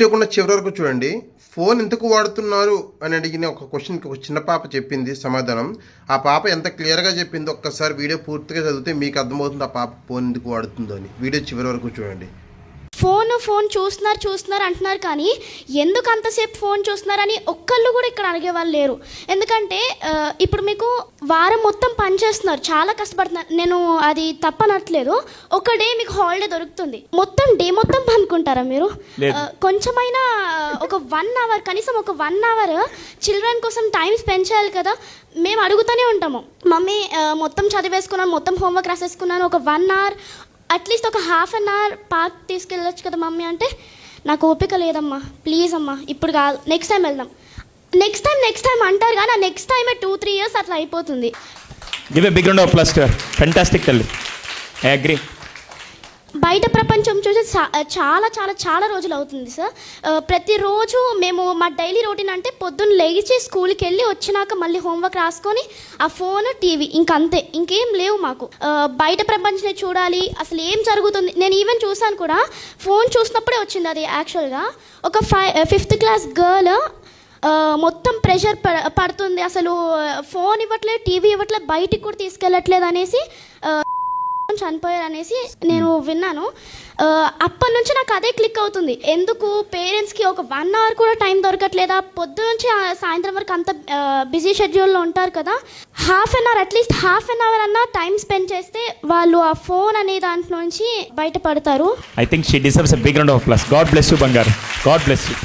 చేయకుండా చివరి వరకు చూడండి. ఫోన్ ఎందుకు వాడుతున్నారు అని అడిగిన ఒక క్వశ్చన్కి ఒక చిన్న పాప చెప్పింది సమాధానం. ఆ పాప ఎంత క్లియర్గా చెప్పిందో ఒక్కసారి వీడియో పూర్తిగా చదివితే మీకు అర్థమవుతుంది ఆ పాప ఫోన్ ఎందుకు వాడుతుందో అని. వీడియో చివరి వరకు చూడండి. ఫోన్ చూస్తున్నారు అంటున్నారు, కానీ ఎందుకు అంతసేపు ఫోన్ చూస్తున్నారని ఒక్కళ్ళు కూడా ఇక్కడ అడిగే వాళ్ళు లేరు. ఎందుకంటే ఇప్పుడు మీకు వారం మొత్తం పనిచేస్తున్నారు, చాలా కష్టపడుతున్నారు. నేను అది తప్పనట్లేదు. ఒక డే మీకు హాలిడే దొరుకుతుంది, మొత్తం డే మొత్తం పనుకుంటారా మీరు? కొంచెమైనా ఒక 1 అవర్, కనీసం ఒక 1 అవర్ చిల్డ్రన్ కోసం టైం స్పెండ్ చేయాలి కదా. మేము అడుగుతూనే ఉంటాము, మమ్మీ మొత్తం చదివేసుకున్నాను, మొత్తం హోంవర్క్ రాసేసుకున్నాను, ఒక 1 అవర్ అట్లీస్ట్ ఒక ½ అన్ అవర్ పార్క్ తీసుకెళ్ళొచ్చు కదా మమ్మీ అంటే, నాకు ఓపిక లేదమ్మా, ప్లీజ్ అమ్మా ఇప్పుడు కాదు, నెక్స్ట్ టైం వెళ్దాం, నెక్స్ట్ టైం అంటారు కానీ ఆ నెక్స్ట్ టైమే 2-3 years అట్లా అయిపోతుంది. Give a big round of applause to her. Fantastic తల్లి, ఐ అగ్రీ. బయట ప్రపంచం చూసి చాలా చాలా చాలా రోజులు అవుతుంది సార్. ప్రతిరోజు మేము మా డైలీ రొటీన్ అంటే పొద్దున్న లేచి స్కూల్కి వెళ్ళి వచ్చినాక మళ్ళీ హోంవర్క్ రాసుకొని ఆ ఫోన్, టీవీ, ఇంకంతే, ఇంకేం లేవు మాకు. బయట ప్రపంచం చూడాలి, అసలు ఏం జరుగుతుంది. నేను ఈవెన్ చూసాను కూడా, ఫోన్ చూసినప్పుడే వచ్చింది అది. యాక్చువల్గా ఒక 5th క్లాస్ గర్ల్ మొత్తం ప్రెషర్ పడుతుంది, అసలు ఫోన్ ఇవ్వట్లేదు, టీవీ ఇవ్వట్లేదు, బయటికి కూడా తీసుకెళ్ళట్లేదు అనేసి చనిపోయారు అనేసి నేను విన్నాను. అప్పటి నుంచి నాకు అదే క్లిక్ అవుతుంది, ఎందుకు పేరెంట్స్కి ఒక 1 అవర్ కూడా టైం దొరకట్లేదా? పొద్దు నుంచి సాయంత్రం వరకు అంత బిజీ షెడ్యూల్లో ఉంటారు కదా, అట్లీస్ట్ హాఫ్ అన్ అవర్ అన్నా టైం స్పెండ్ చేస్తే వాళ్ళు ఆ ఫోన్ అనే దాంట్లో నుంచి బయటపడతారు. I think she deserves a big round of applause. God bless you బంగారు, గాడ్ బ్లెస్ యూ.